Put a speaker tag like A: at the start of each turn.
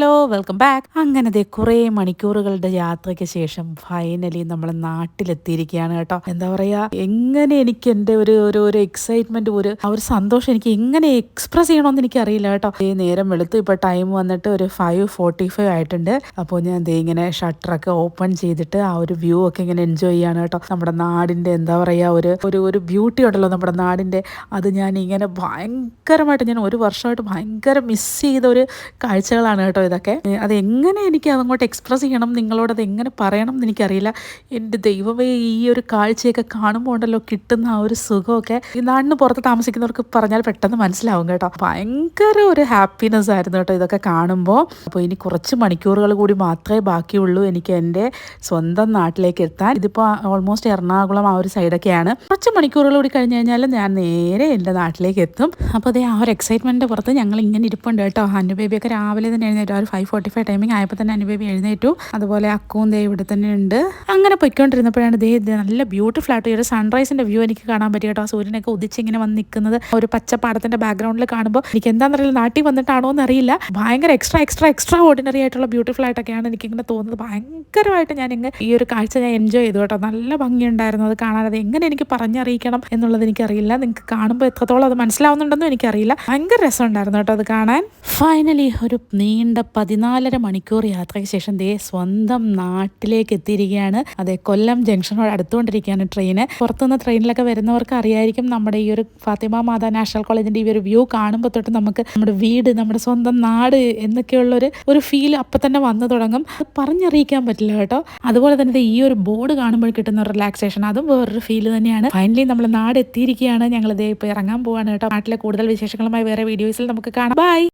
A: Hello welcome back. അങ്ങനെ ദേ കുറേ മണിക്കൂറുകളുടെ യാത്രയ്ക്ക് ശേഷം ഫൈനലി നമ്മൾ നാട്ടിലെത്തിയിരിക്കുകയാണ് കേട്ടോ. എന്താ പറയാ, എങ്ങനെ എനിക്ക് എൻ്റെ ഒരു എക്സൈറ്റ്മെന്റ്, ഒരു സന്തോഷം എനിക്ക് എങ്ങനെ എക്സ്പ്രസ് ചെയ്യണമെന്ന് എനിക്ക് അറിയില്ല കേട്ടോ. ഈ നേരം വെളുത്തു, ഇപ്പൊ ടൈം വന്നിട്ട് ഒരു 5:45 ആയിട്ടുണ്ട്. അപ്പോൾ ഞാൻ ദേ ഇങ്ങനെ ഷട്ടറൊക്കെ ഓപ്പൺ ചെയ്തിട്ട് ആ ഒരു വ്യൂ ഒക്കെ ഇങ്ങനെ എൻജോയ് ചെയ്യാണ് കേട്ടോ. നമ്മുടെ നാടിന്റെ എന്താ പറയാ, ഒരു ബ്യൂട്ടി ഉണ്ടല്ലോ നമ്മുടെ നാടിന്റെ, അത് ഞാൻ ഇങ്ങനെ ഭയങ്കരമായിട്ട്, ഞാൻ ഒരു വർഷമായിട്ട് ഭയങ്കര മിസ് ചെയ്ത ഒരു കാഴ്ചകളാണ് കേട്ടോ ഇതൊക്കെ. അത് എങ്ങനെ എനിക്ക് അതങ്ങോട്ട് എക്സ്പ്രസ് ചെയ്യണം, നിങ്ങളോട് അത് എങ്ങനെ പറയണം എന്ന് എനിക്കറിയില്ല. എൻ്റെ ദൈവമേ, ഈ ഒരു കാഴ്ചയൊക്കെ കാണുമ്പോൾ ഉണ്ടല്ലോ കിട്ടുന്ന ആ ഒരു സുഖമൊക്കെ ഈ നാടിന് പുറത്ത് താമസിക്കുന്നവർക്ക് പറഞ്ഞാൽ പെട്ടെന്ന് മനസ്സിലാവും കേട്ടോ. ഭയങ്കര ഒരു ഹാപ്പിനെസ് ആയിരുന്നു കേട്ടോ ഇതൊക്കെ കാണുമ്പോൾ. അപ്പോൾ ഇനി കുറച്ച് മണിക്കൂറുകൾ കൂടി മാത്രമേ ബാക്കിയുള്ളൂ എനിക്ക് എൻ്റെ സ്വന്തം നാട്ടിലേക്ക് എത്താൻ. ഇതിപ്പോൾ ഓൾമോസ്റ്റ് എറണാകുളം ആ ഒരു സൈഡൊക്കെയാണ്. കുറച്ച് മണിക്കൂറുകൾ കൂടി കഴിഞ്ഞ് കഴിഞ്ഞാൽ ഞാൻ നേരെ എൻ്റെ നാട്ടിലേക്ക് എത്തും. അപ്പോൾ അതേ ആ ഒരു എക്സൈറ്റ്മെൻറ്റിൻ്റെ പുറത്ത് ഞങ്ങൾ ഇങ്ങനെ ഇരിപ്പുണ്ട് കേട്ടോ. ഹന്നു ബേബിയൊക്കെ രാവിലെ തന്നെ എഴുന്നേറ്റു. ഒരു 5:45 ടൈമിംഗ് ആയപ്പോൾ തന്നെ ഹന്നു ബേബി എഴുന്നേറ്റു. അതുപോലെ അക്കവും ദേ ഇവിടെ തന്നെ ഉണ്ട്. അങ്ങനെ പൊയ്ക്കൊണ്ടിരുന്നപ്പോഴാണ് ദേ നല്ല ബ്യൂട്ടിഫുൾ ആയിട്ട് ഒരു സൺറൈസിന്റെ വ്യൂ എനിക്ക് കാണാൻ പറ്റി കേട്ടോ. സൂര്യനൊക്കെ ഉദിച്ചിങ്ങനെ വന്ന് നിൽക്കുന്നത് ഒരു പച്ചപ്പാടത്തിന്റെ ബാക്ക്ഗ്രൗണ്ടിൽ കാണുമ്പോൾ എനിക്ക് എന്താണെന്നറിയില്ല, നാട്ടിൽ വന്നിട്ടാണോ എന്നറിയില്ല, ഭയങ്കര എക്സ്ട്രാ ഓർഡിനറി ആയിട്ടുള്ള ബ്യൂട്ടിഫുൾ ആയിട്ടൊക്കെയാണ് എനിക്കിങ്ങനെ തോന്നുന്നത്. ഭയങ്കരമായിട്ട് ഞാനിങ്ങനെ ഈ ഒരു കാഴ്ച ഞാൻ എൻജോയ് ചെയ്തു കേട്ടോ. നല്ല ഭംഗിയുണ്ടായിരുന്നു അത് കാണാൻ. അത് എങ്ങനെ എനിക്ക് പറഞ്ഞറിയിക്കണം എന്നുള്ളത് എനിക്കറിയില്ല. നിങ്ങൾക്ക് കാണുമ്പോൾ എത്രത്തോളം അത് മനസ്സിലാവുന്നുണ്ടെന്നും എനിക്കറിയില്ല. ഭയങ്കര രസമുണ്ടായിരുന്നു കേട്ടോ അത് കാണാൻ. ഫൈനലി ഒരു നീണ്ട 14.5 മണിക്കൂർ യാത്രയ്ക്ക് ശേഷം ദേ സ്വന്തം നാട്ടിലേക്ക് എത്തിയിരിക്കുകയാണ്. അതെ, കൊല്ലം ജംഗ്ഷനോട് അടുത്തുകൊണ്ടിരിക്കുകയാണ് ട്രെയിന്. പുറത്തുനിന്ന് ട്രെയിനിലൊക്കെ വരുന്നവർക്ക് അറിയായിരിക്കും നമ്മുടെ ഈ ഒരു ഫാത്തിമ മാതാ നാഷണൽ കോളേജിന്റെ ഈ ഒരു വ്യൂ കാണുമ്പോൾ തൊട്ട് നമുക്ക് നമ്മുടെ വീട്, നമ്മുടെ സ്വന്തം നാട് എന്നൊക്കെയുള്ള ഒരു ഫീൽ അപ്പം തന്നെ വന്നു തുടങ്ങും. അത് പറഞ്ഞറിയിക്കാൻ പറ്റില്ല കേട്ടോ. അതുപോലെ തന്നെ ഈ ഒരു ബോർഡ് കാണുമ്പോൾ കിട്ടുന്ന ഒരു റിലാക്സേഷൻ, അതും വേറൊരു ഫീൽ തന്നെയാണ്. ഫൈനലി നമ്മൾ നാട് എത്തിയിരിക്കുകയാണ്. ഞങ്ങൾ ഇതേ ഇപ്പോൾ ഇറങ്ങാൻ പോവാണ് കേട്ടോ. നാട്ടിലെ കൂടുതൽ വിശേഷങ്ങളുമായി വേറെ വീഡിയോസിൽ നമുക്ക് കാണാം. ബൈ.